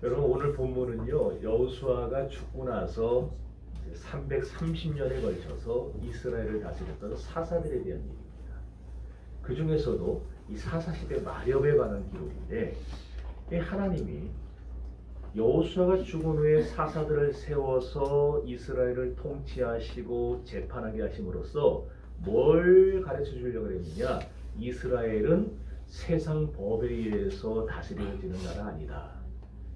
여러분 오늘 본문은요 여호수아가 죽고 나서 330년에 걸쳐서 이스라엘을 다스렸던 사사들에 대한 얘기입니다. 그 중에서도 이 사사시대 마렵에 관한 기록인데 하나님이 여호수아가 죽은 후에 사사들을 세워서 이스라엘을 통치하시고 재판하게 하심으로써 뭘 가르쳐 주려고 했느냐? 이스라엘은 세상 법에 의해서 다스려지는 나라 아니다.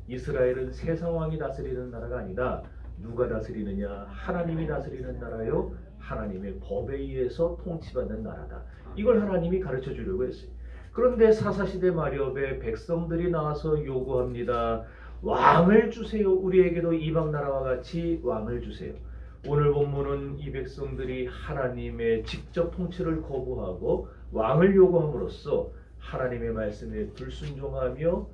이스라엘은 세상 왕이 다스리는 나라가 아니다. 누가 다스리느냐? 하나님이 다스리는 나라요. 하나님의 법에 의해서 통치받는 나라다. 이걸 하나님이 가르쳐 주려고 했어요. 그런데 사사시대 마렵에 백성들이 나와서 요구합니다. 왕을 주세요. 우리에게도 이방 나라와 같이 왕을 주세요. 오늘 본문은 이 백성들이 하나님의 직접 통치를 거부하고 왕을 요구함으로써 하나님의 말씀에 불순종하며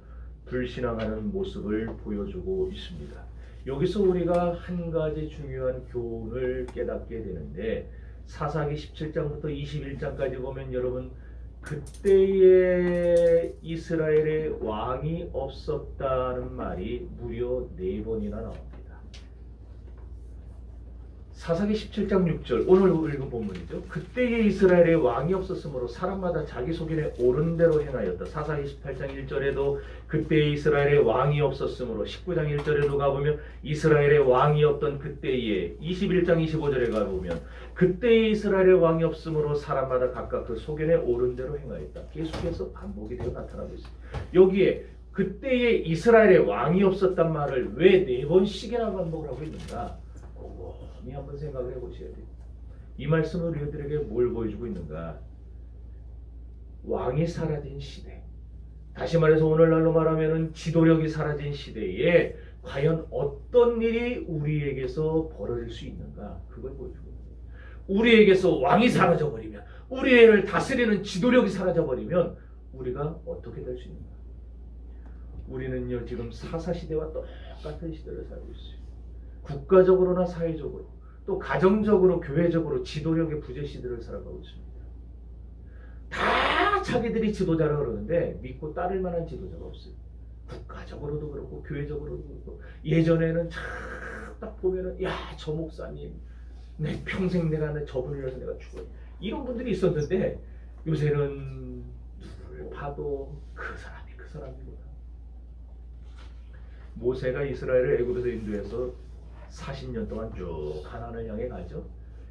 불신앙하는 모습을 보여주고 있습니다. 여기서 우리가 한 가지 중요한 교훈을 깨닫게 되는데 사사기 17장부터 21장까지 보면 여러분 그때의 이스라엘의 왕이 없었다는 말이 무려 4번이나 나옵니다. 사사기 17장 6절 오늘 읽은 본문이죠. 그때의 이스라엘의 왕이 없었으므로 사람마다 자기 소견에 옳은 대로 행하였다. 사사기 18장 1절에도 그때의 이스라엘의 왕이 없었으므로 19장 1절에도 가보면 이스라엘의 왕이 없던 그때에 21장 25절에 가보면 그때의 이스라엘의 왕이 없으므로 사람마다 각각 그 소견에 옳은 대로 행하였다. 계속해서 반복이 되어 나타나고 있습니다. 여기에 그때의 이스라엘의 왕이 없었단 말을 왜 4번씩이나 반복을 하고 있는가? 곰곰이 한번 생각을 해보셔야 돼요. 이 말씀은 우리들에게 뭘 보여주고 있는가? 왕이 사라진 시대, 다시 말해서 오늘날로 말하면 지도력이 사라진 시대에 과연 어떤 일이 우리에게서 벌어질 수 있는가? 그걸 보여주고 있는 거예요. 우리에게서 왕이 사라져버리면, 우리를 다스리는 지도력이 사라져버리면 우리가 어떻게 될 수 있는가? 우리는요 지금 사사시대와 똑같은 시대를 살고 있어요. 국가적으로나 사회적으로 또 가정적으로 교회적으로 지도력의 부재 시대를 살아가고 있습니다. 다 자기들이 지도자라 그러는데 믿고 따를 만한 지도자가 없어요. 국가적으로도 그렇고 교회적으로도 그렇고 예전에는 딱 보면은 야 저 목사님 내 평생 내가 저분을 위해서 내가 죽어요 이런 분들이 있었는데 요새는 누구를 봐도 그 사람이구나. 모세가 이스라엘을 애굽에서 인도해서 40년 동안 쭉 가나안을 향해 가죠.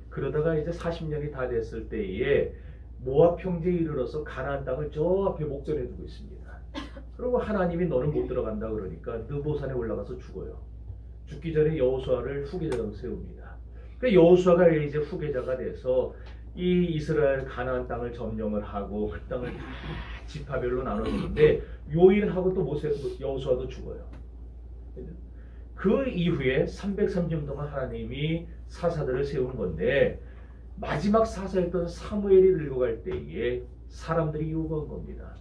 그러다가 이제 40년이 다 됐을 때에 모압 평지에 이르러서 가나안 땅을 저 앞에 목전에 두고 있습니다. 그리고 하나님이 너는 못 들어간다 그러니까 느보산에 올라가서 죽어요. 죽기 전에 여호수아를 후계자로 세웁니다. 그 여호수아가 이제 후계자가 돼서 이 이스라엘 가나안 땅을 점령을 하고 그 땅을 다 지파별로 나눠주는데 요 일하고 또 여호수아도 죽어요. 그 이후에 330년 동안 하나님이 사사들을 세우는 건데 마지막 사사였던 사무엘이 늙어갈 때에 사람들이 요구한 겁니다.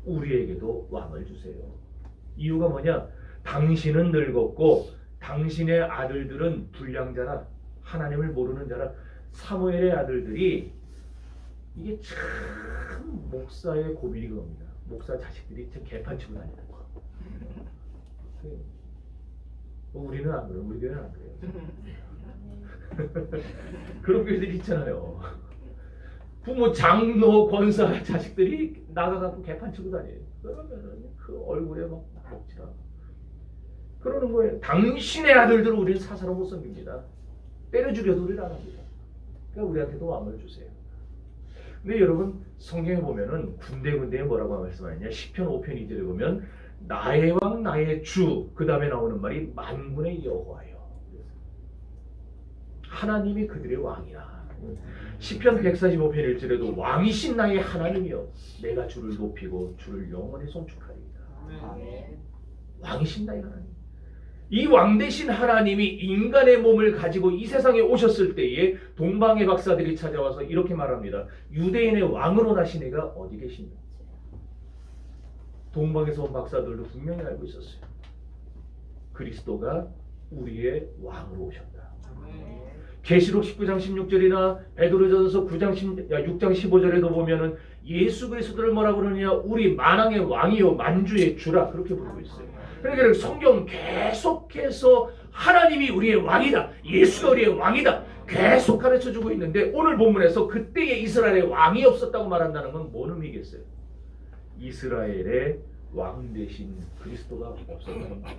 우리에게도 왕을 주세요. 이유가 뭐냐? 당신은 늙었고 당신의 아들들은 불량자라 하나님을 모르는 자라. 사무엘의 아들들이 이게 참 목사의 고민이 겁니다. 목사 자식들이 참 개판치고 다니는 거. 우리는 안 그래요. 우리 교회는 안 그래요. 그런 교회들이 있잖아요. 부모, 장로, 권사 자식들이 나가갖고 개판치고 다녀요. 그러면 그 얼굴에 막 먹지라. 그러는 거예요. 당신의 아들들을 우리는 사사로 못 섬깁니다. 때려 죽여도 우리는 안 합니다. 그러니까 우리한테도 왕을 주세요. 근데 여러분 성경에 보면은 군데군데에 뭐라고 말씀하느냐? 시편 5편 2절에 보면 나의 왕 나의 주 그 다음에 나오는 말이 만군의 여호와요. 하나님이 그들의 왕이라. 시편 145편 1절에도 왕이신 나의 하나님이여 내가 주를 높이고 주를 영원히 송축하리이다. 왕이신 나의 하나님. 이 왕 대신 하나님이 인간의 몸을 가지고 이 세상에 오셨을 때에 동방의 박사들이 찾아와서 이렇게 말합니다. 유대인의 왕으로 나신 이가 어디 계시냐? 동방에서 온 박사들도 분명히 알고 있었어요. 그리스도가 우리의 왕으로 오셨다. 계시록 19장 16절이나 베드로전서 6장 15절에도 보면은 예수 그리스도를 뭐라 그러느냐, 우리 만왕의 왕이요 만주의 주라 그렇게 부르고 있어요. 그러니까 성경 계속해서 하나님이 우리의 왕이다, 예수가 우리의 왕이다 계속 가르쳐주고 있는데, 오늘 본문에서 그때의 이스라엘에 왕이 없었다고 말한다는 건 뭔 의미겠어요? 이스라엘의 왕 대신 그리스도가 없었다는 거예요.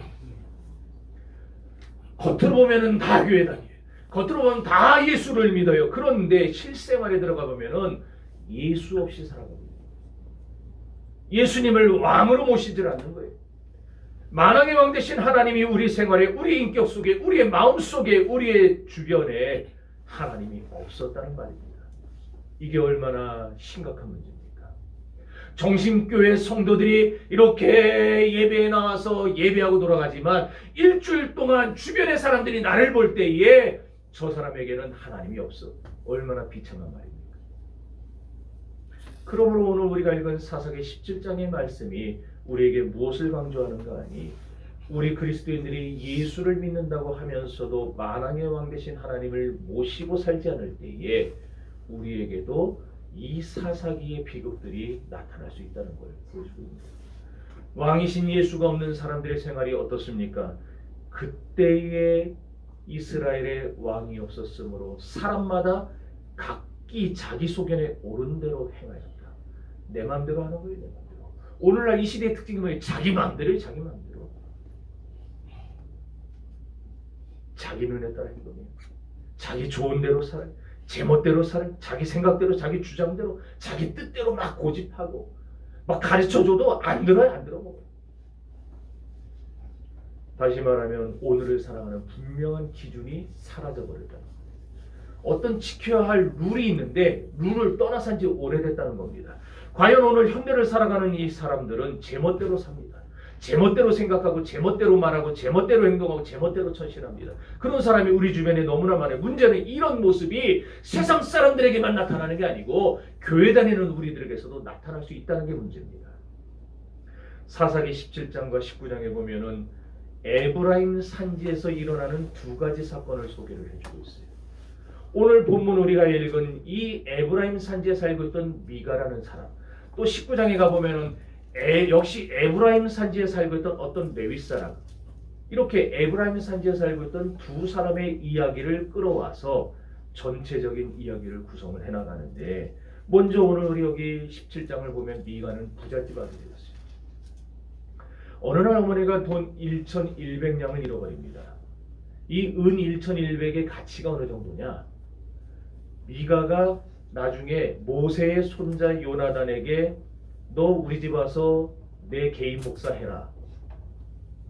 겉으로 보면은 다 교회 다녀요. 겉으로 보면 다 예수를 믿어요. 그런데 실생활에 들어가 보면은 예수 없이 살아갑니다. 예수님을 왕으로 모시질 않는 거예요. 만왕의 왕 대신 하나님이 우리 생활에, 우리 인격 속에, 우리의 마음 속에, 우리의 주변에 하나님이 없었다는 말입니다. 이게 얼마나 심각한 문제입니까? 정신교회 성도들이 이렇게 예배에 나와서 예배하고 돌아가지만 일주일 동안 주변의 사람들이 나를 볼 때에 저 사람에게는 하나님이 없어. 얼마나 비참한 말입니까? 그러므로 오늘 우리가 읽은 사사기 17장의 말씀이 우리에게 무엇을 강조하는가 하니, 우리 그리스도인들이 예수를 믿는다고 하면서도 만왕의 왕 되신 하나님을 모시고 살지 않을 때에 우리에게도 이 사사기의 비극들이 나타날 수 있다는 걸 보여주고 있습니다. 왕이신 예수가 없는 사람들의 생활이 어떻습니까? 그때의 이스라엘의 왕이 없었으므로 사람마다 각기 자기 소견에 옳은 대로 행하였다. 내 마음대로 하는 거예요, 내 마음대로. 오늘날 이 시대의 특징이 뭐예요? 자기 마음대로요, 자기 마음대로. 자기 눈에 따라 행동해요. 자기 좋은 대로 살아요. 제멋대로 살아요. 자기 생각대로, 자기 주장대로, 자기 뜻대로 막 고집하고 막 가르쳐줘도 안 들어요, 안 들어먹어요. 다시 말하면 오늘을 살아가는 분명한 기준이 사라져버렸다는 겁니다. 어떤 지켜야 할 룰이 있는데 룰을 떠나 산 지 오래됐다는 겁니다. 과연 오늘 현대를 살아가는 이 사람들은 제멋대로 삽니다. 제멋대로 생각하고 제멋대로 말하고 제멋대로 행동하고 제멋대로 처신합니다. 그런 사람이 우리 주변에 너무나 많아요. 문제는 이런 모습이 세상 사람들에게만 나타나는 게 아니고 교회 다니는 우리들에게서도 나타날 수 있다는 게 문제입니다. 사사기 17장과 19장에 보면은 에브라임 산지에서 일어나는 두 가지 사건을 소개를 해주고 있어요. 오늘 본문 우리가 읽은 이 에브라임 산지에 살고 있던 미가라는 사람, 또 19장에 가보면은 역시 에브라임 산지에 살고 있던 어떤 레위 사람, 이렇게 에브라임 산지에 살고 있던 두 사람의 이야기를 끌어와서 전체적인 이야기를 구성을 해나가는데, 먼저 오늘 우리 여기 17장을 보면 미가는 부잣집 아들이었어요. 어느 날 어머니가 돈 1,100냥을 잃어버립니다. 이 은 1,100의 가치가 어느 정도냐? 미가가 나중에 모세의 손자 요나단에게 너 우리 집 와서 내 개인 목사 해라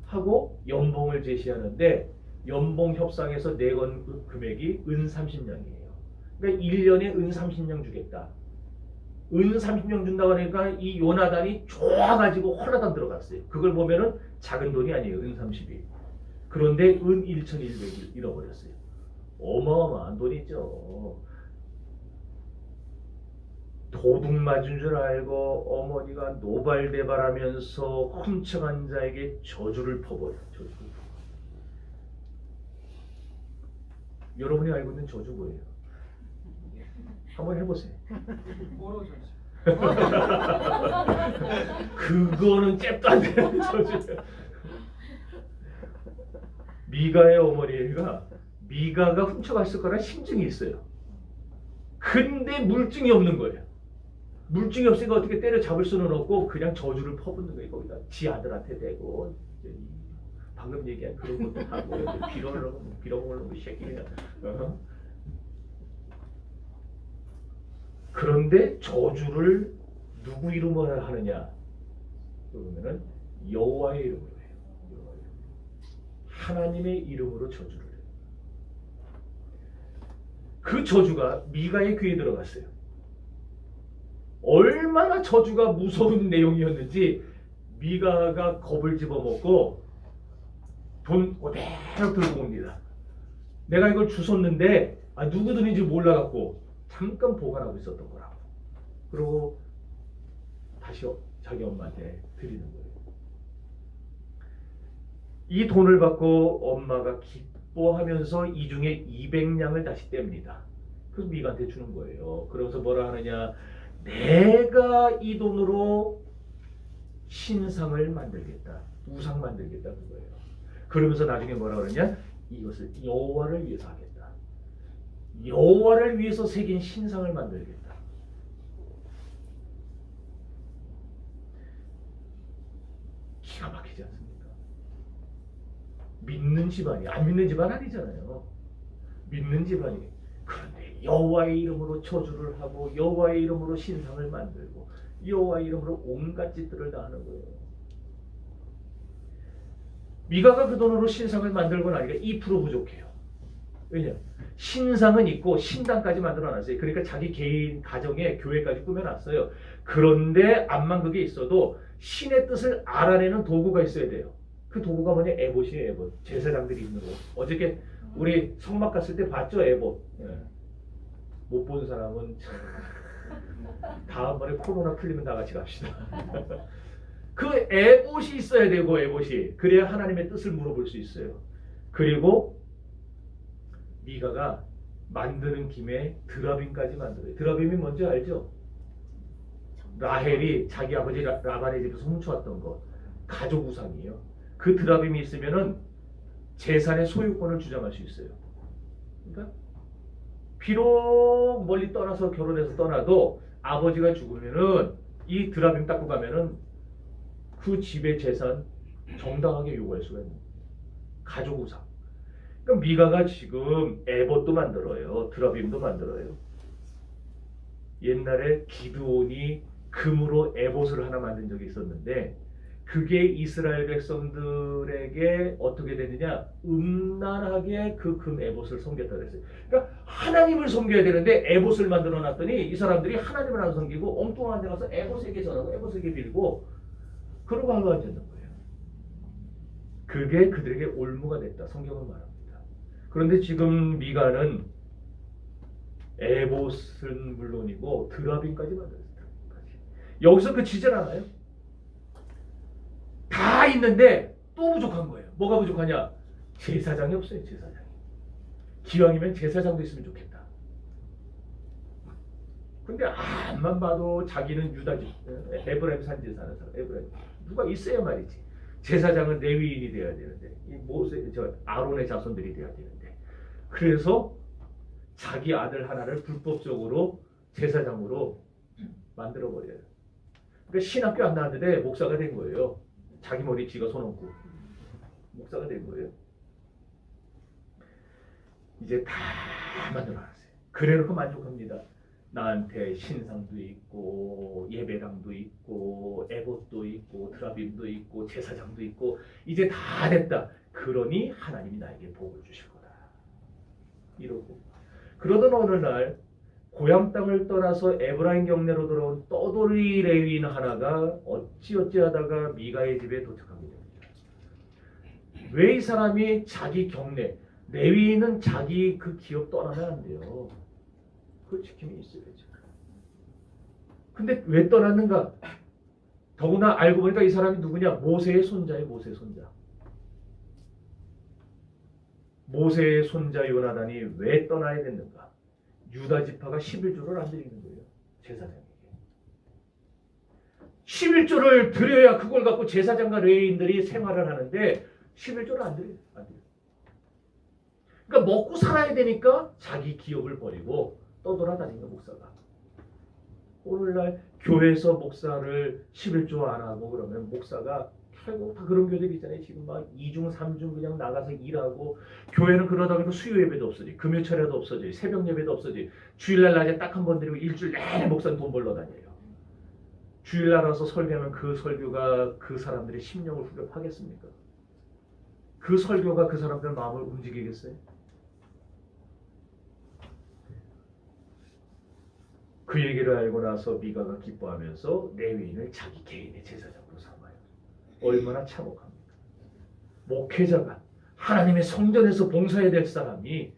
하고 연봉을 제시하는데, 연봉 협상에서 내건 금액이 은 30냥이에요. 그러니까 1년에 은 30냥 주겠다. 은 30냥 준다고 하니까 이 요나단이 좋아가지고 홀라당 들어갔어요. 그걸 보면은 작은 돈이 아니에요, 은 30이. 그런데 은 1,100을 잃어버렸어요. 어마어마한 돈이죠. 도둑 맞은 줄 알고 어머니가 노발대발하면서 훔쳐간 자에게 저주를 퍼버려요. 저주. 여러분이 알고 있는 저주 뭐예요? 한번 해보세요. 그거는 잽도 안 되는 저주예요. 미가의 어머니가 미가가 훔쳐갔을 거란 심증이 있어요. 근데 물증이 없는 거예요. 물증이 없으니까 어떻게 때려잡을 수는 없고 그냥 저주를 퍼붓는 거예요. 거기다 지 아들한테 대고 방금 얘기한 그런 것도 하고 빌어먹으려고 이 새끼야. 그런데 저주를 누구 이름으로 하느냐? 그러면은 여호와의 이름으로 해요. 하나님의 이름으로 저주를 해요. 그 저주가 미가의 귀에 들어갔어요. 얼마나 저주가 무서운 내용이었는지 미가가 겁을 집어먹고 돈 그대로 들고 옵니다. 내가 이걸 주웠는데 누구 돈인지 몰라갖고 잠깐 보관하고 있었던 거라고. 그리고 다시 자기 엄마한테 드리는 거예요. 이 돈을 받고 엄마가 기뻐 기뻐하면서 이 중에 200냥을 다시 뗍니다. 그래서 미가한테 주는 거예요. 그러면서 뭐라 하느냐, 내가 이 돈으로 신상을 만들겠다, 우상 만들겠다 그거예요. 그러면서 나중에 뭐라 그러냐, 이것을 여호와를 위해서 하겠다, 여호와를 위해서 새긴 신상을 만들겠다. 기가 막히지 않습니까? 믿는 집안이, 안 믿는 집안 아니잖아요. 믿는 집안이. 그런데 여호와의 이름으로 저주를 하고 여호와의 이름으로 신상을 만들고 여호와의 이름으로 온갖 짓들을 다 하는 거예요. 미가가 그 돈으로 신상을 만들고 나니까 2% 부족해요. 왜냐? 신상은 있고 신당까지 만들어놨어요. 그러니까 자기 개인 가정에 교회까지 꾸며놨어요. 그런데 암만 그게 있어도 신의 뜻을 알아내는 도구가 있어야 돼요. 그 도구가 뭐냐? 에봇이에요. 에봇. 제사장들이 입는 옷. 어저께 우리 성막 갔을 때 봤죠? 에봇. 예. 못 본 사람은 다음번에 코로나 풀리면 다 같이 갑시다. 그 에봇이 있어야 되고, 에봇이. 그래야 하나님의 뜻을 물어볼 수 있어요. 그리고 미가가 만드는 김에 드라빔까지 만들어요. 드라빔이 뭔지 알죠? 라헬이 자기 아버지 라반의 집에서 훔쳐왔던 것, 가족 우상이에요. 그 드라빔이 있으면은 재산의 소유권을 주장할 수 있어요. 그러니까 비록 멀리 떠나서 결혼해서 떠나도 아버지가 죽으면은 이 드라빔 닦고 가면은 그 집의 재산 정당하게 요구할 수가 있는 거예요. 가족 우상. 그러니까 미가가 지금 에봇도 만들어요. 드라빔도 만들어요. 옛날에 기드온이 금으로 에봇을 하나 만든 적이 있었는데 그게 이스라엘 백성들에게 어떻게 되느냐, 음란하게 그 금 에봇을 섬겼다 그랬어요. 그러니까 하나님을 섬겨야 되는데 에봇을 만들어 놨더니 이 사람들이 하나님을 안 섬기고 엉뚱한 데 가서 에봇에게 전하고 에봇에게 빌고 그러고 하고 앉는 거예요. 그게 그들에게 올무가 됐다, 성경은 말합니다. 그런데 지금 미가는 에봇은 물론이고 드라빔까지 만들었어요. 여기서 그치질 않아요. 다 있는데 또 부족한 거예요. 뭐가 부족하냐? 제사장이 없어요. 제사장이. 기왕이면 제사장도 있으면 좋겠다. 근데 암만 봐도 자기는 유다집, 에브라임 산지에 사는 사람, 에브라임 누가 있어야 말이지. 제사장은 레위인이 돼야 되는데, 이 모세, 아론의 자손들이 돼야 되는데, 그래서 자기 아들 하나를 불법적으로 제사장으로 만들어 버려요. 그러니까 신학교 안 나왔는데 목사가 된 거예요. 자기 머리 지가 손 얹고 목사가 된 거예요. 이제 다 만들어놨어요. 그래놓고 만족합니다. 나한테 신상도 있고 예배당도 있고 에봇도 있고 드라빔도 있고 제사장도 있고 이제 다 됐다. 그러니 하나님이 나에게 복을 주실 거다. 이러고 그러던 어느 날 고향 땅을 떠나서 에브라임 경내로 들어온 떠돌이 레위인 하나가 어찌어찌하다가 미가의 집에 도착하게 됩니다. 왜 이 사람이 자기 경내, 레위인은 자기 그 기업 떠나면 안 돼요. 그 지킴이 있어야죠. 근데 왜 떠났는가? 더구나 알고 보니까 이 사람이 누구냐? 모세의 손자예요. 모세의 손자. 모세의 손자 요나단이 왜 떠나야 됐는가? 유다 지파가 11조를 안 드리는 거예요. 제사장에게. 11조를 드려야 그걸 갖고 제사장과 레위인들이 생활을 하는데 11조를 안 드려요. 안 드려요. 그러니까 먹고 살아야 되니까 자기 기업을 버리고 떠돌아다니는 목사가. 오늘날 교회에서 목사를 11조 안 하고 그러면 목사가 결국 다 그런 교회들 있잖아요. 지금 막 2중 3중 그냥 나가서 일하고 교회는 그러다 보니까 수요 예배도 없어지, 금요 철야도 없어지, 새벽 예배도 없어지, 주일날 낮에 딱 한 번 드리고 일주일 내내 목사는 돈 벌러 다녀요. 주일날 와서 설교하면 그 설교가 그 사람들의 심령을 후벼파겠습니까? 그 설교가 그 사람들 마음을 움직이겠어요? 그 얘기를 알고 나서 미가가 기뻐하면서 레위인을 자기 개인의 제사장으로 삼아요. 얼마나 참혹합니까? 목회자가 하나님의 성전에서 봉사해야 될 사람이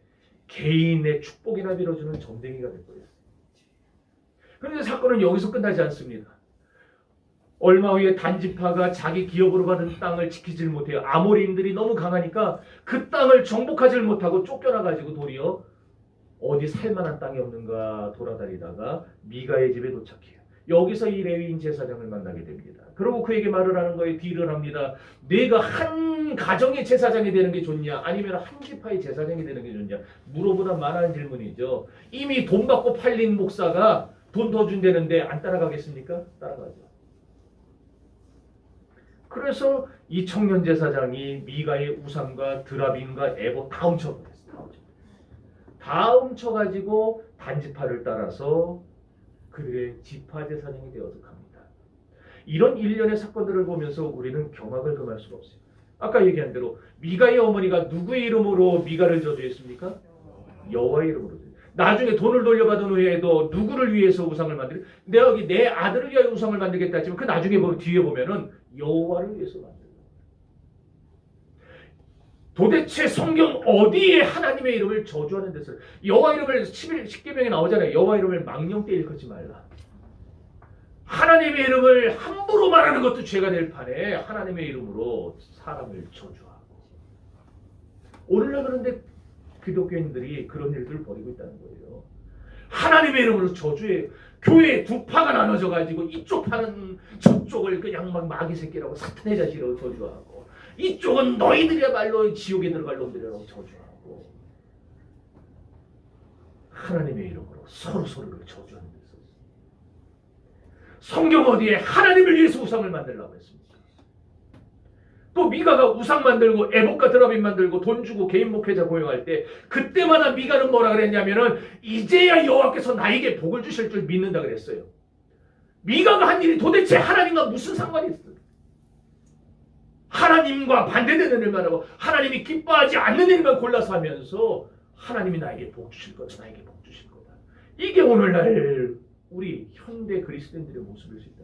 개인의 축복이나 빌어주는 점쟁이가 될 거예요. 그런데 사건은 여기서 끝나지 않습니다. 얼마 후에 단지파가 자기 기업으로 받은 땅을 지키질 못해요. 아모리인들이 너무 강하니까 그 땅을 정복하지 못하고 쫓겨나가지고 도리어 어디 살만한 땅이 없는가 돌아다니다가 미가의 집에 도착해요. 여기서 이 레위인 제사장을 만나게 됩니다. 그리고 그에게 말을 하는 거에 딜을 합니다. 내가 한 가정의 제사장이 되는 게 좋냐 아니면 한 지파의 제사장이 되는 게 좋냐 물어보다 말하는 질문이죠. 이미 돈 받고 팔린 목사가 돈 더 준다는데 안 따라가겠습니까? 따라가죠. 그래서 이 청년 제사장이 미가의 우상과 드라빔과 에보 다 훔쳐버렸어요. 다 훔쳐가지고 단지파를 따라서 그들의 지파 제사장이 되어서 갑니다. 이런 일련의 사건들을 보면서 우리는 경악을 금할 수가 없어요. 아까 얘기한 대로 미가의 어머니가 누구의 이름으로 미가를 저주했습니까? 여호와의 이름으로. 나중에 돈을 돌려받은 후에도 누구를 위해서 우상을 만들어? 내가 여기 내 아들을 위하여 우상을 만들겠다 했지만 그 나중에 뒤에 보면은 여호와를 위해서 만들어. 도대체 성경 어디에 하나님의 이름을 저주하는 데서 여호와 이름을 10계명에 나오잖아요. 여호와 이름을 망령되이 일컫지 말라. 하나님의 이름을 함부로 말하는 것도 죄가 될 판에 하나님의 이름으로 사람을 저주하고 오늘날 그런데 기독교인들이 그런 일들을 벌이고 있다는 거예요. 하나님의 이름으로 저주해요. 교회에 두 파가 나눠져 가지고 이쪽 파는 저쪽을 그냥 막 마귀 새끼라고 사탄의 자식이라고 저주하고 이쪽은 너희들이야말로 지옥에 들어갈 놈들이라고 저주하고 하나님의 이름으로 서로를 저주하는 데서 성경 어디에 하나님을 위해서 우상을 만들라고 했습니까? 또 미가가 우상 만들고 에봇과 드라빔 만들고 돈 주고 개인 목회자 고용할 때 그때마다 미가는 뭐라 그랬냐면은 이제야 여호와께서 나에게 복을 주실 줄 믿는다 그랬어요. 미가가 한 일이 도대체 하나님과 무슨 상관이 있어요? 하나님과 반대되는 일만 하고 하나님이 기뻐하지 않는 일만 골라서 하면서 하나님이 나에게 복 주실 거다. 나에게 복 주실 거다. 이게 오늘날 우리 현대 그리스도인들의 모습일 수 있다.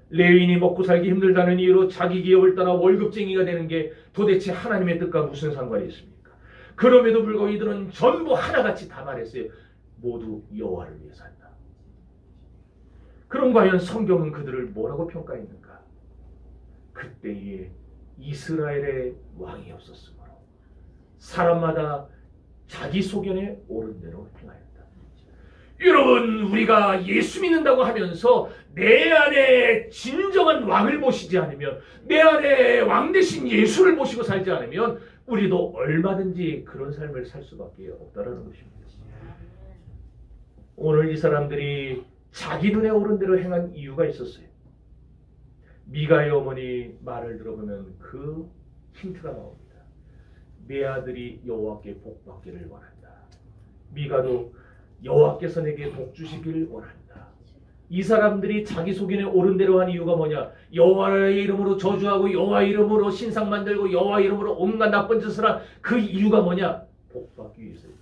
레위인이 먹고 살기 힘들다는 이유로 자기 기업을 떠나 월급쟁이가 되는 게 도대체 하나님의 뜻과 무슨 상관이 있습니까? 그럼에도 불구하고 이들은 전부 하나같이 다 말했어요. 모두 여호와를 위해서 한다. 그럼 과연 성경은 그들을 뭐라고 평가했는가? 그때에 이스라엘의 왕이 없었으므로 사람마다 자기 소견에 옳은 대로 행하였다. 여러분, 우리가 예수 믿는다고 하면서 내 안에 진정한 왕을 모시지 않으면, 내 안에 왕 대신 예수를 모시고 살지 않으면 우리도 얼마든지 그런 삶을 살 수밖에 없다는 것입니다. 오늘 이 사람들이 자기 눈에 오른 대로 행한 이유가 있었어요. 미가의 어머니 말을 들어보면 그 힌트가 나옵니다. 내 아들이 여호와께 복 받기를 원한다. 미가도 여호와께서 내게 복 주시길 원한다. 이 사람들이 자기 소견에 옳은 대로 한 이유가 뭐냐? 여호와의 이름으로 저주하고 여호와 이름으로 신상 만들고 여호와 이름으로 온갖 나쁜 짓을 한 그 이유가 뭐냐? 복 받기 위해서예요.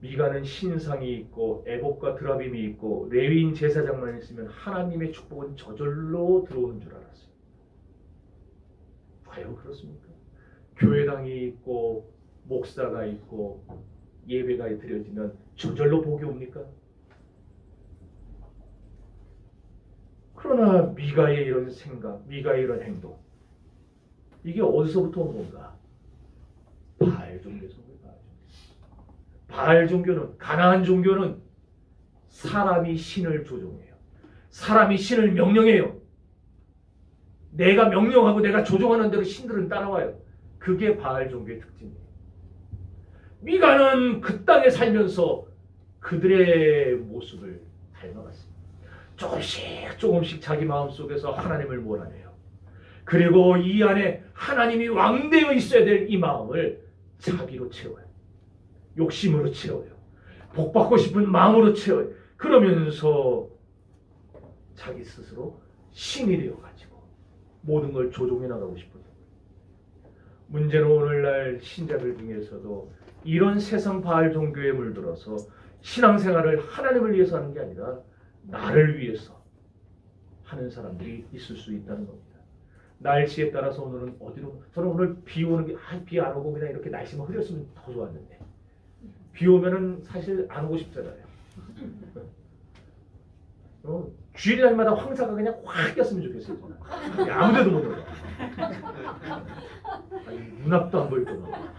미가는 신상이 있고 에봇과 드라빔이 있고 레위인 제사장만 있으면 하나님의 축복은 저절로 들어오는 줄 알았어요. 과연 그렇습니까? 교회당이 있고 목사가 있고 예배가 드려지면 저절로 복이 옵니까? 그러나 미가의 이런 생각, 미가의 이런 행동, 이게 어디서부터 온 건가? 바알 종교에서. 바알 종교는, 가나안 종교는 사람이 신을 조종해요. 사람이 신을 명령해요. 내가 명령하고 내가 조종하는 대로 신들은 따라와요. 그게 바알 종교의 특징이에요. 미가는 그 땅에 살면서 그들의 모습을 닮아갔습니다. 조금씩 자기 마음속에서 하나님을 몰아내요. 그리고 이 안에 하나님이 왕되어 있어야 될 이 마음을 자기로 채워요. 욕심으로 채워요. 복받고 싶은 마음으로 채워요. 그러면서 자기 스스로 신이 되어가지고 모든 걸 조종해 나가고 싶어요. 문제는 오늘날 신자들 중에서도 이런 세상 바알 종교에 물들어서 신앙생활을 하나님을 위해서 하는 게 아니라 나를 위해서 하는 사람들이 있을 수 있다는 겁니다. 날씨에 따라서 오늘은 어디로, 저는 오늘 비 오는 게 비 안 오고 그냥 이렇게 날씨만 흐렸으면 더 좋았는데 비 오면은 사실 안 오고 싶잖아요. 주일날마다 황사가 그냥 확 꼈으면 좋겠어요. 저는. 아무데도 못 놀아. 눈앞도 안 보일 거다.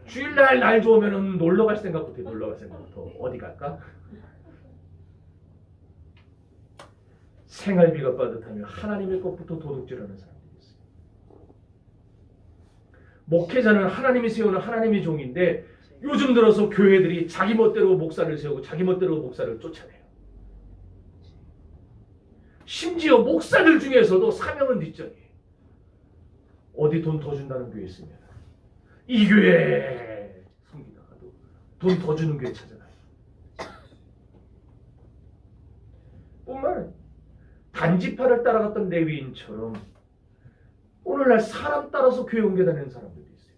주일날 날 좋으면은 놀러 갈 생각부터 놀러 갈 생각부터 어디 갈까? 생활비가 빠듯하며 하나님의 것부터 도둑질하는 사람들이 있어요. 목회자는 하나님이 세우는 하나님의 종인데 요즘 들어서 교회들이 자기 멋대로 목사를 세우고 자기 멋대로 목사를 쫓아내요. 심지어 목사들 중에서도 사명은 뒷전이에요. 어디 돈 더 준다는 교회 있으면 이 교회 섬기다가도 돈 더 주는 교회 찾아가요. 뿐만 아니라 단지파를 따라갔던 레위인처럼 오늘날 사람 따라서 교회 옮겨 다니는 사람들도 있어요.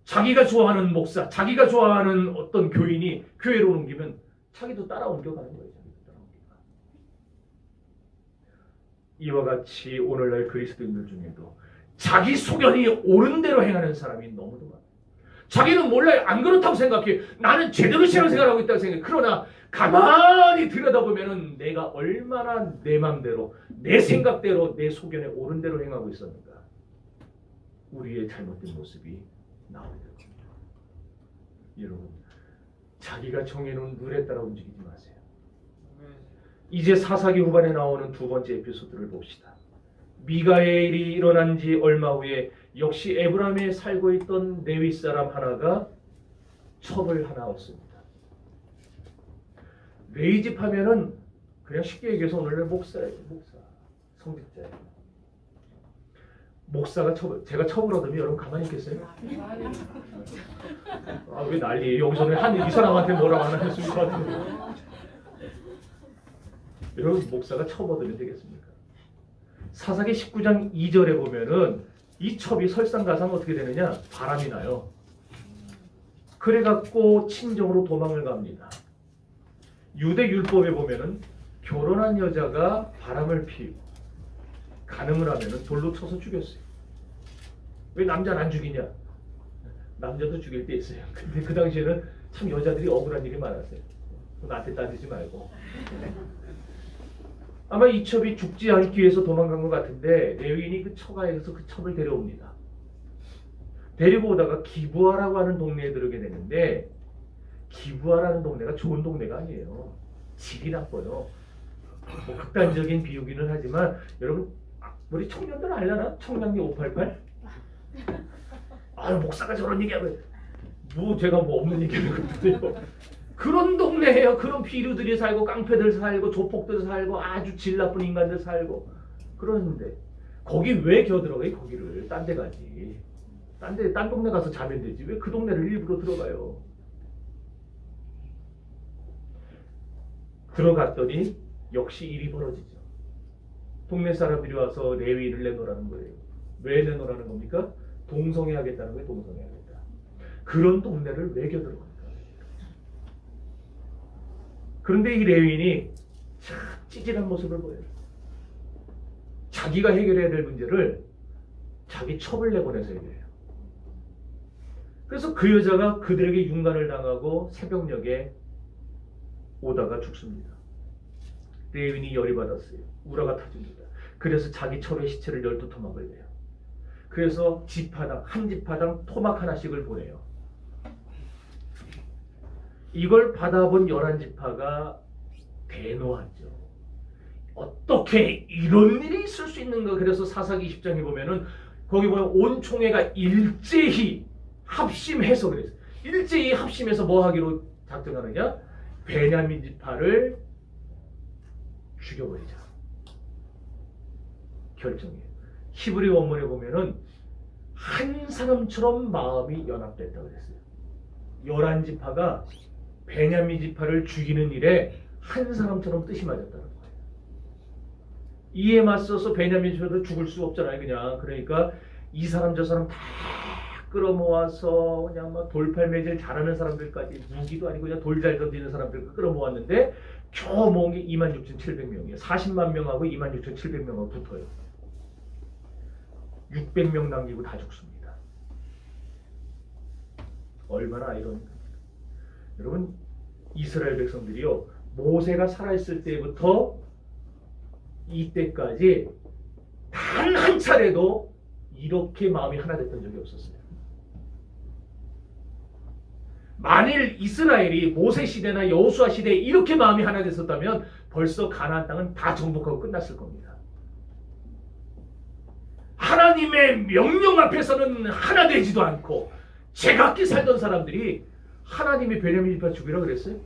자기가 좋아하는 목사, 자기가 좋아하는 어떤 교인이 교회로 옮기면 자기도 따라 옮겨가는 거예요. 자기도 따라 옮겨가. 이와 같이 오늘날 그리스도인들 중에도 자기 소견이 옳은 대로 행하는 사람이 너무도 많아요. 자기는 몰라요. 안 그렇다고 생각해. 나는 제대로 신앙생활을 하고 있다고 생각해. 그러나 가만히 들여다보면 내가 얼마나 내 맘대로, 내 생각대로, 내 소견에 옳은 대로 행하고 있었는가. 우리의 잘못된 모습이 나오게 됩니다. 여러분, 자기가 정해놓은 룰에 따라 움직이지 마세요. 이제 사사기 후반에 나오는 두 번째 에피소드를 봅시다. 미가엘이 일어난 지 얼마 후에 역시 에브라임에 살고 있던 레위 사람 하나가 첩을 하나 얻습니다. 레위 집 하면은 그냥 쉽게 얘기해서 오늘날 목사예요. 목사, 성직자예요. 목사가 제가 첩을 얻으면 여러분 가만히 있겠어요? 아, 왜 난리예요? 여기서는 이 사람한테 뭐라고 안 하는 수있을 것 같은데. 여러분 목사가 첩 얻으면 되겠습니까? 사사기 19장 2절에 보면은 이 첩이 설상가상 어떻게 되느냐? 바람이 나요. 그래갖고 친정으로 도망을 갑니다. 유대 율법에 보면은 결혼한 여자가 바람을 피우고 간음을 하면은 돌로 쳐서 죽였어요. 왜 남자는 안 죽이냐? 남자도 죽일 때 있어요. 근데 그 당시에는 참 여자들이 억울한 일이 많았어요. 나한테 따지지 말고. 아마 이 첩이 죽지 않기 위해서 도망간 것 같은데 레위인이 그 처가에서 그 첩을 데려옵니다. 데리고 오다가 기부하라고 하는 동네에 들어오게 되는데 기부하라는 동네가 좋은 동네가 아니에요. 질이 나빠요. 뭐 극단적인 비유기는 하지만 여러분 우리 청년들 알려나? 청량리 588? 아 목사가 저런 얘기하면 뭐 제가 뭐 없는 얘기를 하거든요. 그런 동네예요. 그런 비류들이 살고 깡패들 살고 조폭들 살고 아주 질 나쁜 인간들 살고 그러는데 거기 왜 겨들어가요? 거기를 딴 데 가지. 딴 동네 가서 자면 되지. 왜 그 동네를 일부러 들어가요? 들어갔더니 역시 일이 벌어지죠. 동네 사람들이 와서 레위인을 내놓으라는 거예요. 왜 내놓으라는 겁니까? 동성애하겠다는 거예요. 동성애하겠다. 그런 동네를 왜 겨들어가요? 그런데 이 레위인이 참 찌질한 모습을 보여요. 자기가 해결해야 될 문제를 자기 첩을 내보내서 해결해요. 그래서 그 여자가 그들에게 윤관을 당하고 새벽녘에 오다가 죽습니다. 레위인이 열이 받았어요. 우라가 터집니다. 그래서 자기 첩의 시체를 12토막을 내요. 그래서 지파당, 한 지파당 토막 하나씩을 보내요. 이걸 받아본 11지파가 대노하죠. 어떻게 이런 일이 있을 수 있는가? 그래서 사사기 20장에 보면은 거기 보면 온 총회가 일제히 합심해서 그랬어요. 일제히 합심해서 뭐 하기로 작정하느냐? 베냐민 지파를 죽여버리자. 결정이에요. 히브리 원문에 보면은 한 사람처럼 마음이 연합됐다고 그랬어요. 11지파가 베냐민 지파를 죽이는 일에 한 사람처럼 뜻이 맞았다는 거예요. 이에 맞서서 베냐민 지파도 죽을 수 없잖아요. 그냥 그러니까 이 사람 저 사람 다 끌어모아서 그냥 막 돌팔매질 잘하는 사람들까지 무기도 아니고 그냥 돌 잘 던지는 사람들 끌어모았는데 겨우 모은 게 26,700명이에요. 40만 명하고 26,700명하고 붙어요. 600명 남기고 다 죽습니다. 얼마나 아이러니까. 여러분, 이스라엘 백성들이요, 모세가 살아있을 때부터 이때까지 단 한 차례도 이렇게 마음이 하나 됐던 적이 없었어요. 만일 이스라엘이 모세 시대나 여호수아 시대에 이렇게 마음이 하나 됐었다면 벌써 가나안 땅은 다 정복하고 끝났을 겁니다. 하나님의 명령 앞에서는 하나 되지도 않고 제각기 살던 사람들이 하나님이 베냐민 지파 죽이라 그랬어요?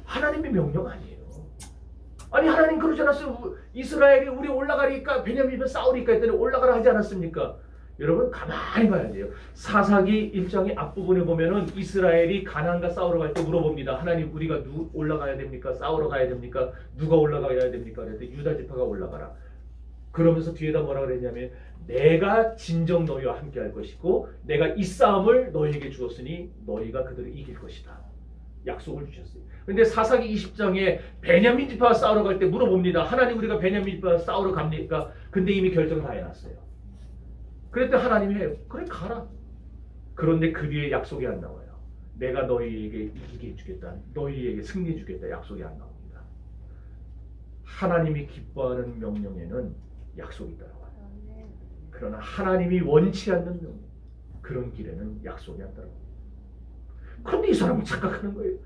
하나님의 명령 아니에요. 아니, 하나님 그러지 않았어요? 이스라엘이 우리 올라가니까 베냐민 지파 싸우니까 했더니 올라가라 하지 않았습니까? 여러분, 가만히 봐야 돼요. 사사기 1장의 앞부분에 보면은 이스라엘이 가나안과 싸우러 갈 때 물어봅니다. 하나님, 우리가 올라가야 됩니까? 싸우러 가야 됩니까? 누가 올라가야 됩니까? 그랬더니 유다 지파가 올라가라. 그러면서 뒤에다 뭐라 그랬냐면, 내가 진정 너희와 함께 할 것이고 내가 이 싸움을 너희에게 주었으니 너희가 그들을 이길 것이다. 약속을 주셨어요. 그런데 사사기 20장에 베냐민 지파와 싸우러 갈 때 물어봅니다. 하나님, 우리가 베냐민 지파와 싸우러 갑니까? 근데 이미 결정을 다 해놨어요. 그랬더니 하나님이 해요. 그래, 가라. 그런데 그 뒤에 약속이 안 나와요. 내가 너희에게 이기게 해주겠다. 너희에게 승리해 주겠다. 약속이 안 나옵니다. 하나님이 기뻐하는 명령에는 약속이 따라와요. 그러나 하나님이 원치 않는 명령, 그런 길에는 약속이 안 따라옵니다. 그런데 이 사람은 착각하는 거예요.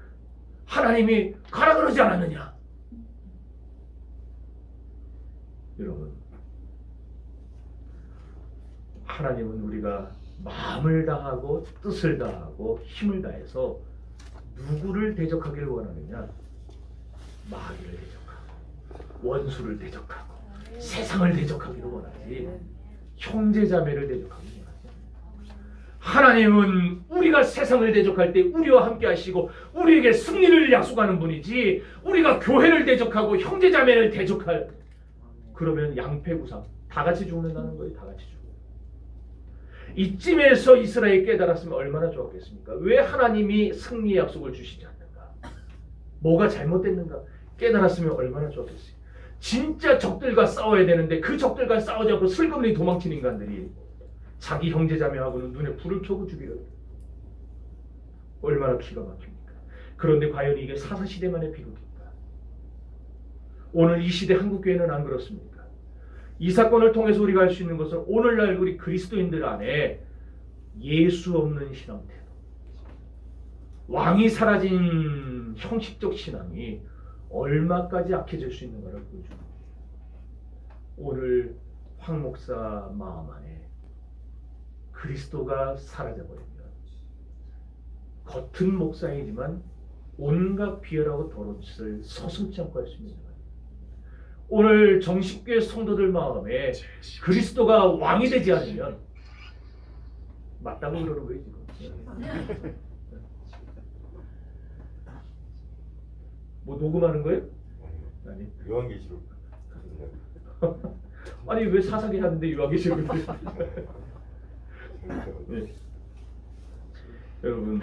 하나님이 가라 그러지 않았느냐? 여러분, 하나님은 우리가 마음을 다하고 뜻을 다하고 힘을 다해서 누구를 대적하기를 원하느냐? 마귀를 대적하고 원수를 대적하고 세상을 대적하기를 원하지 형제자매를 대적하기를 원하지. 하나님은 우리가 세상을 대적할 때 우리와 함께 하시고 우리에게 승리를 약속하는 분이지, 우리가 교회를 대적하고 형제자매를 대적할, 그러면 양패구상 다 같이 죽는다는 거예요. 다 같이 죽어요. 이쯤에서 이스라엘이 깨달았으면 얼마나 좋았겠습니까? 왜 하나님이 승리의 약속을 주시지 않는가? 뭐가 잘못됐는가? 깨달았으면 얼마나 좋았겠어요. 진짜 적들과 싸워야 되는데 그 적들과 싸우지 않고 슬그머니 도망친 인간들이 자기 형제자매하고는 눈에 불을 켜고 죽이려. 얼마나 기가 막힙니까? 그런데 과연 이게 사사시대만의 비극입니까? 오늘 이 시대 한국교회는 안 그렇습니까? 이 사건을 통해서 우리가 알 수 있는 것은 오늘날 우리 그리스도인들 안에 예수 없는 신앙 태도, 왕이 사라진 형식적 신앙이 얼마까지 악해질 수 있는가를 보여줍니다. 오늘 황 목사 마음 안에 그리스도가 사라져버리면 겉은 목사이지만 온갖 비열하고 더러운 짓을 서슴지 않고 할 수 있는 거예요. 오늘 정식교회 성도들 마음에 그리스도가 왕이 되지 않으면 맞다고 그러는 거예요, 지금. 뭐 녹음하는 거예요? 아니. 요한계시록. 아니, 왜 사사기 하는데 요한계시록을 네. 여러분,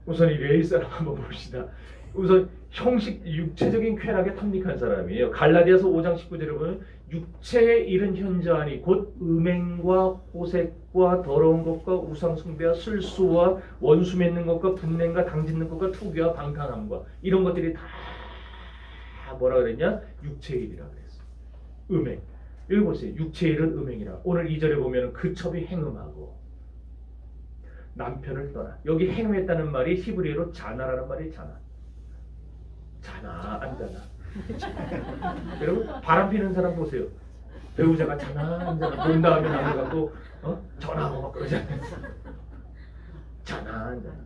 우선 이 레위 사람 한번 봅시다. 우선 형식, 육체적인 쾌락에 탐닉한 사람이에요. 갈라디아서 5장 19절에 보면 육체의 이른 현저하니 곧 음행과 호색과 더러운 것과 우상 숭배와 술수와 원수 맺는 것과 분냄과 당짓는 것과 투기와 방탕함과 이런 것들이 다 뭐라 그랬냐? 육체의 일이라 그랬어. 음행. 여기 보세요. 육체의 일은 음행이라. 오늘 2절에 보면 그 첩이 행음하고 남편을 떠나. 여기 행음했다는 말이 히브리어로 자나라는 말이 자나. 자나 안 자나. 여러분, 바람 피는 사람 보세요. 배우자가 자나 안 자나 논 다음에 나가고 전화하고 막 그러잖아요. 자나 안 자나.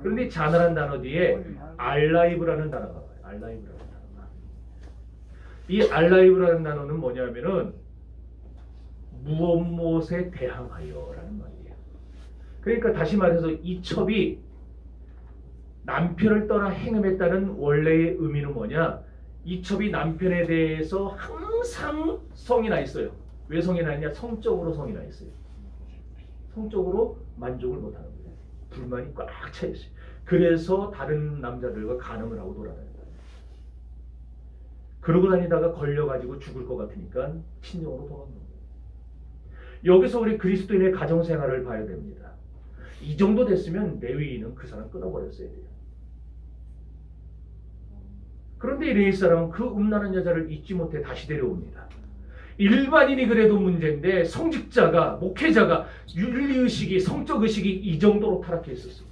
그런데 자나라는 단어 뒤에 알라이브라는 단어가 와요. 알라이브라는 단어가. 이 알라이브라는 단어는 뭐냐면은 무엇무엇에 대항하여라는 말이에요. 그러니까 다시 말해서 이 첩이 남편을 떠나 행음했다는 원래의 의미는 뭐냐? 이 첩이 남편에 대해서 항상 성이 나 있어요. 왜 성이 나 있냐? 성적으로 성이 나 있어요. 성적으로 만족을 못하는 거예요. 불만이 꽉 차 있어요. 그래서 다른 남자들과 간음을 하고 돌아다닌다. 그러고 다니다가 걸려가지고 죽을 것 같으니까 친정으로 도망가는 거예요. 여기서 우리 그리스도인의 가정생활을 봐야 됩니다. 이 정도 됐으면 레위인은 그 사람 끊어버렸어야 돼요. 그런데 이 레위 사람은 그 음란한 여자를 잊지 못해 다시 데려옵니다. 일반인이 그래도 문제인데 성직자가, 목회자가 윤리의식이, 성적의식이 이 정도로 타락해 있었어요.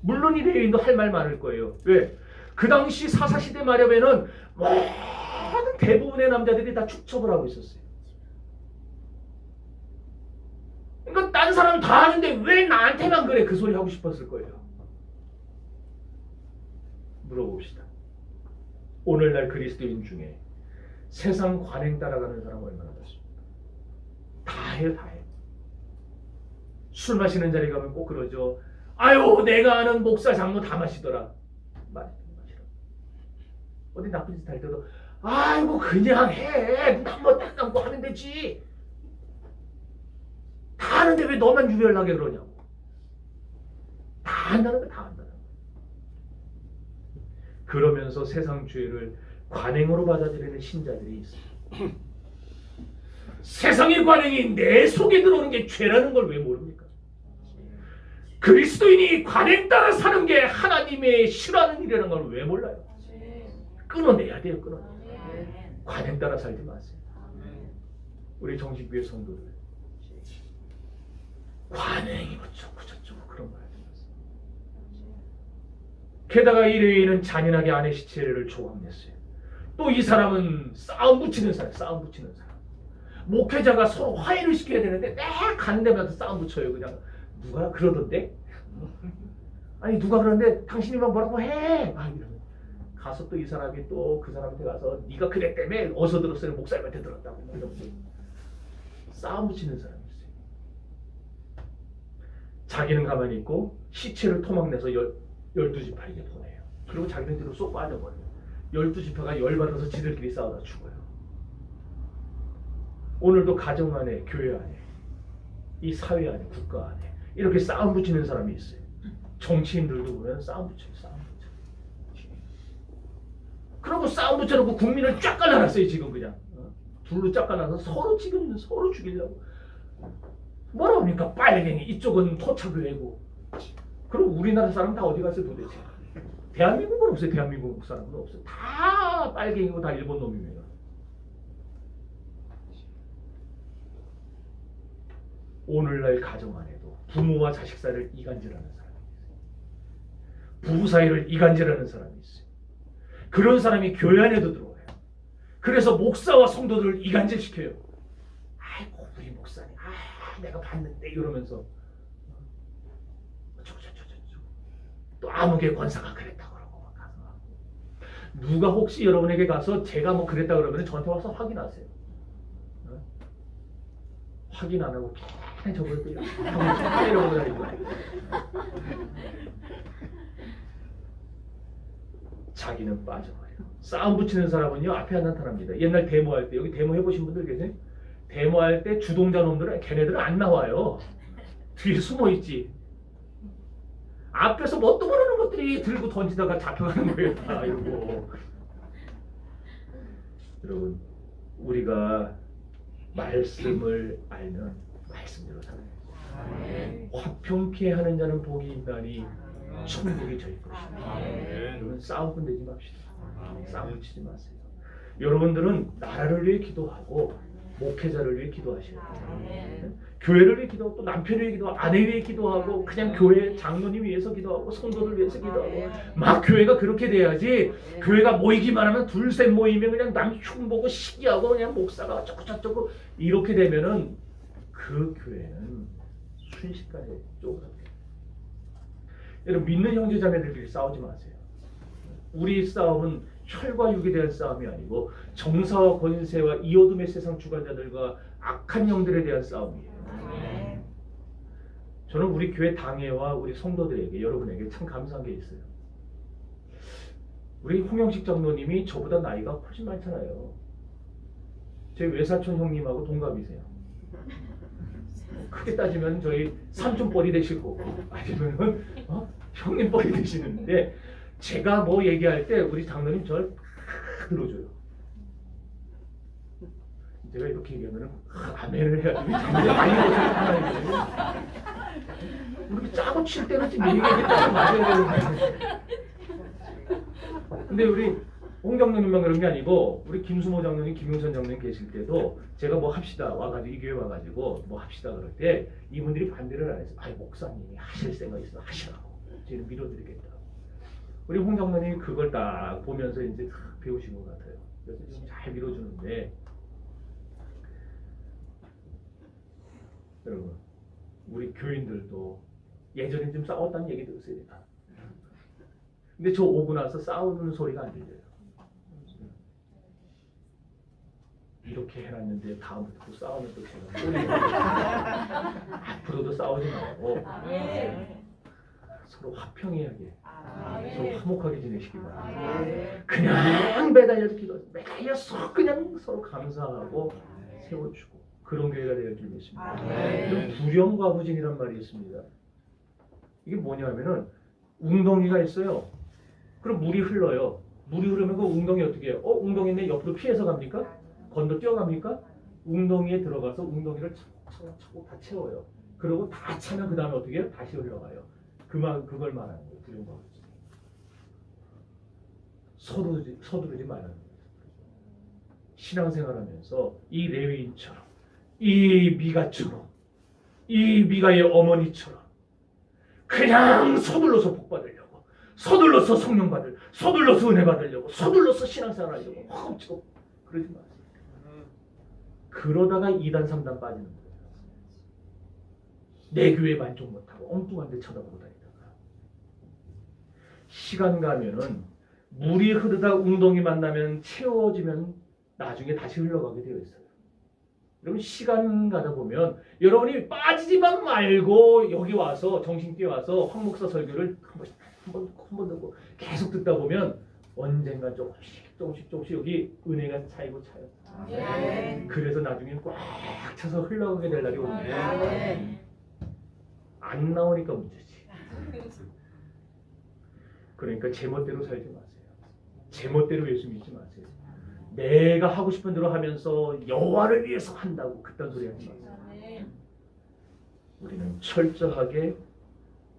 물론 이 레위인도 할 말 많을 거예요. 왜? 그 당시 사사시대 말엽에는 모든 대부분의 남자들이 다 축척을 하고 있었어요. 그러니까 딴 사람 다 하는데 왜 나한테만 그래? 그 소리 하고 싶었을 거예요. 물어봅시다. 오늘날 그리스도인 중에 세상 관행 따라가는 사람 얼마나 많습니까? 다 해요, 다 해. 술 마시는 자리 가면 꼭 그러죠. 아유, 내가 아는 목사 장로 다 마시더라. 마시라. 어디 나쁜 짓 할 때도 아이고 그냥 해. 눈 한번 딱 감고 하면 되지. 다 하는데 왜 너만 유별나게 그러냐고. 다 한다는 거 다 한다는 거. 그러면서 세상 죄를 관행으로 받아들이는 신자들이 있어요. 세상의 관행이 내 속에 들어오는 게 죄라는 걸 왜 모릅니까? 그리스도인이 관행 따라 사는 게 하나님의 싫어하는 일이라는 걸 왜 몰라요? 끊어내야 돼요. 끊어내야. 관행 따라 살지 마세요. 우리 정식교회 성도들 관행이 어쩌고 저쩌고 그런 말 하지 마세요. 게다가 이 레위인은 잔인하게 아내 시체를 조각냈어요. 또 이 사람은 싸움 붙이는 사람. 목회자가 서로 화해를 시켜야 되는데 매 가는 데마다 싸움 붙여요. 그냥 누가 그러던데? 아니 누가 그러는데 당신이 막 뭐라고 해? 막 이러면 가서 또 이 사람이 또 그 사람한테 가서 네가 그랬다며 어디서 들었어요? 목사님한테 들었다고 이러면서 싸움 붙이는 사람이 있어요. 자기는 가만히 있고 시체를 토막내서 12지파에게 보내요. 그리고 자기는 뒤로 쏙 빠져버려요. 12지파가 열받아서 지들끼리 싸우다 죽어요. 오늘도 가정 안에, 교회 안에, 이 사회 안에, 국가 안에 이렇게 싸움 붙이는 사람이 있어요. 정치인들도 보면 싸움 붙여요. 그러고 싸움 붙여놓고 국민을 쫙 갈라놨어요. 지금 그냥 둘로 쫙 갈라서 서로 지금 서로 죽이려고 뭐라 합니까? 빨갱이. 이쪽은 토착교회고. 그럼 우리나라 사람 다 어디 갔어요 도대체? 대한민국은 없어요. 대한민국 사람은 없어요. 다 빨갱이고 다 일본 놈이에요. 오늘날 가정 안에도 부모와 자식 사이를 이간질하는 사람이 있어요. 부부 사이를 이간질하는 사람이 있어요. 그런 사람이 교회 안에도 들어와요. 그래서 목사와 성도들을 이간질시켜요. 아이고 우리 목사님, 내가 봤는데 이러면서 또 아무개 권사가 그랬다 그러고 막 가서 누가 혹시 여러분에게 가서 제가 뭐 그랬다 그러면 저한테 와서 확인하세요. 확인 안 하고 그냥 저걸 또 이러고 다니고 자기는 빠져버려요. 싸움 붙이는 사람은요 앞에 안 나타납니다. 옛날 데모할 때 여기 데모 해보신 분들 계세요? 데모할 때 주동자 놈들은 걔네들은 안 나와요. 뒤에 숨어있지. 앞에서 뭐 또 그러는 것들이 들고 던지다가 잡혀가는 거예요. 다 이러고. 여러분 우리가 말씀을 알면 말씀대로 살아야죠. 화평케 하는 자는 복이 있나니 천국이 저희 것입니다. 여러분 싸움 끝내지 맙시다. 싸움 치지 마세요. 여러분들은 나라를 위해 기도하고 목회자를 위해 기도하셔야 돼요. 교회를 위해 기도하고 또 남편을 위해 기도하고 아내 위해 기도하고 그냥 교회 장로님 위해서 기도하고 성도들 위해서 기도하고 막 교회가 그렇게 돼야지. 교회가 모이기만 하면 둘셋 모이면 그냥 남 흉보고 시기하고 그냥 목사가 어쩌고 저쩌고 이렇게 되면은 그 교회는 순식간에 쪼그라들어요. 여러분 믿는 형제자매들끼리 싸우지 마세요. 우리 싸움은 혈과 육에 대한 싸움이 아니고 정사와 권세와 이 어둠의 세상 주관자들과 악한 영들에 대한 싸움이에요. 저는 우리 교회 당회와 우리 성도들에게 여러분에게 참 감사한 게 있어요. 우리 홍영식 장로님이 저보다 나이가 훨씬 많잖아요. 제 외사촌 형님하고 동갑이세요. 크게 따지면 저희 삼촌뻘이 되실 거고 아니면은 형님 뻘이 되시는데 제가 뭐 얘기할 때 우리 장로님 저를 다 들어줘요. 제가 이렇게 얘기하면 아멘을 해야 되는데 많이 보세요. 우리 짜고 칠 때는 지금 얘기하겠다 맞아야 되는데. 근데 우리 홍 장로님만 그런 게 아니고 우리 김수모 장로님, 김용선 장로님 계실 때도 제가 뭐 합시다 와가지고 이 교회 와가지고 뭐 합시다 그럴 때 이분들이 반대를 안 했어요. 아니 목사님이 하실 생각 있으면 하시라고. 저희는 밀어드리겠다. 우리 홍 장로님이 그걸 딱 보면서 이제 다 배우신 것 같아요. 그래서 지금 잘 밀어주는데 여러분 우리 교인들도 예전에 좀 싸웠다는 얘기 들었어요. 근데 저 오고 나서 싸우는 소리가 안 들려요. 이렇게 해놨는데 다음부터 또 싸우면 또 제가 소리가 앞으로도 싸우지 말고 서로 화평하게 서로 화목하게 지내시기 바랍니다. 그냥 매달려 기도 매여서 그냥 서로 감사하고 세워주고 그런 교회가 되길 믿습니다. 불영과부진이란 말이 있습니다. 이게 뭐냐면은 웅덩이가 있어요. 그럼 물이 흘러요. 물이 흐르면 그 웅덩이 어떻게 해요? 웅덩이는 옆으로 피해서 갑니까? 건너 뛰어갑니까? 웅덩이에 들어가서 웅덩이를 차고 다 채워요. 그리고 다 차면 그 다음에 어떻게 해요? 다시 흘러가요. 그걸 말하는 거예요. 불영과부진. 서두르지 말라는 거예요. 신앙생활하면서 이 레위인처럼 이 미가처럼 이 미가의 어머니처럼 그냥 서둘러서 복 받으려고 서둘러서 성령 받으려고 서둘러서 은혜 받으려고 서둘러서 신앙생활하려고 허겁지겁 그러지 마세요. 그러다가 2단 3단 빠지는 거예요. 내 교회 만족 못하고 엉뚱한 데 쳐다보고 다니다가 시간 가면은 물이 흐르다 웅덩이 만나면 채워지면 나중에 다시 흘러가게 되어 있어요. 여러분 시간 가다 보면 여러분이 빠지지만 말고 여기 와서 정신띠 와서 황 목사 설교를 한 번 듣고 계속 듣다 보면 언젠가 조금씩 여기 은혜가 차이고 차요. 그래서 나중에 꽉 차서 흘러가게 될 날이 옵니다. 안 나오니까 문제지. 그러니까 제멋대로 살지 마세요. 제멋대로 예수 믿지 마세요. 내가 하고 싶은 대로 하면서 여호와를 위해서 한다고 그딴 소리 하지 마세요. 우리는 철저하게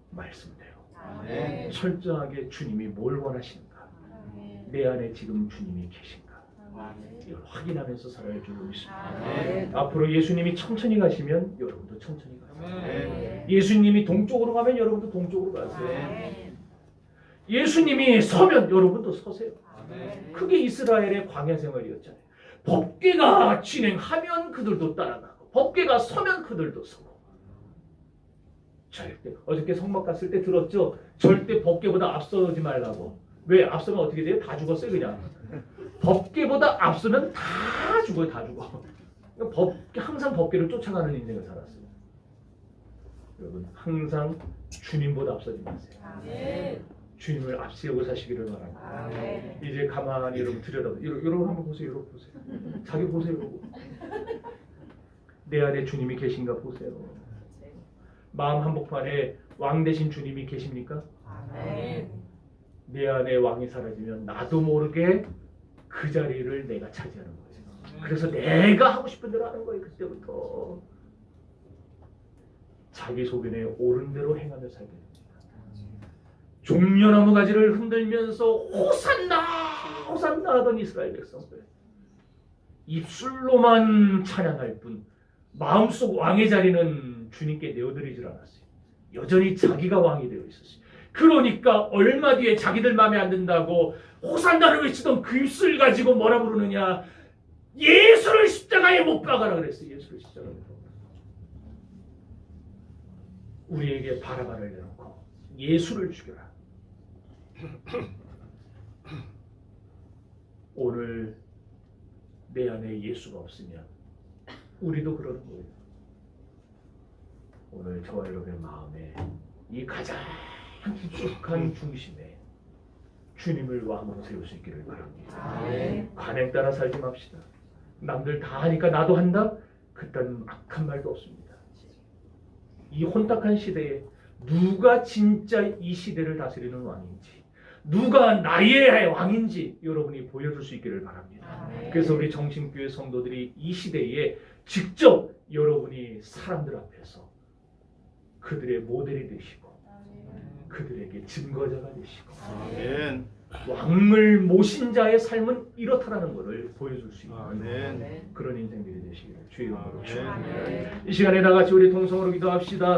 말씀대로 철저하게 주님이 뭘 원하시는가 내 안에 지금 주님이 계신가 이걸 확인하면서 살아야 줄로 믿습니다. 앞으로 예수님이 천천히 가시면 여러분도 천천히 가세요. 예수님이 동쪽으로 가면 여러분도 동쪽으로 가세요. 예수님이 서면 여러분도 서세요. 그게 이스라엘의 광야 생활이었잖아요. 법궤가 진행하면 그들도 따라가고 법궤가 서면 그들도 서고. 절대 어저께 성막 갔을 때 들었죠? 절대 법궤보다 앞서지 말라고. 왜? 앞서면 어떻게 돼요? 다 죽었어요 그냥. 법궤보다 앞서면 다 죽어요. 다 죽어. 항상 법궤를 쫓아가는 인생을 살았어요. 여러분 항상 주님보다 앞서지 마세요. 주님을 앞세우고 사시기를 바랍니다. 이제 가만히 여러분 들여다보세요. 여러분 한번 보세요. 여러분 보세요. 자기 보세요. 내 안에 주님이 계신가 보세요. 마음 한복판에 왕 대신 주님이 계십니까? 내 안에 왕이 사라지면 나도 모르게 그 자리를 내가 차지하는 거예요. 그래서 내가 하고 싶은 대로 하는 거예요. 그때부터 자기 소견에 옳은 대로 행하며 살게 됩니다. 종려나무 가지를 흔들면서 호산나 호산나 하던 이스라엘 백성들 입술로만 찬양할 뿐 마음속 왕의 자리는 주님께 내어드리질 않았어요. 여전히 자기가 왕이 되어 있었어요. 그러니까 얼마 뒤에 자기들 마음에 안 든다고 호산나를 외치던 그 입술 가지고 뭐라 부르느냐 예수를 십자가에 못 박아라 그랬어요. 예수를 십자가에 못 박아라. 우리에게 바라바를 내놓고 예수를 죽여라. 오늘 내 안에 예수가 없으면 우리도 그러는 거예요. 오늘 저와 여러분의 마음에 이 가장 깊숙한 중심에 주님을 왕으로 세울 수 있기를 바랍니다. 관행 따라 살지 맙시다. 남들 다 하니까 나도 한다? 그딴 악한 말도 없습니다. 이 혼탁한 시대에 누가 진짜 이 시대를 다스리는 왕인지 누가 나의 왕인지 여러분이 보여줄 수 있기를 바랍니다. 아멘. 그래서 우리 정신교회 성도들이 이 시대에 직접 여러분이 사람들 앞에서 그들의 모델이 되시고 그들에게 증거자가 되시고 아멘. 왕을 모신 자의 삶은 이렇다라는 것을 보여줄 수 있는 아멘. 그런 인생들이 되시기를 주의 이름으로 아멘. 축원합니다. 아멘. 이 시간에 다 같이 우리 통성으로 기도합시다.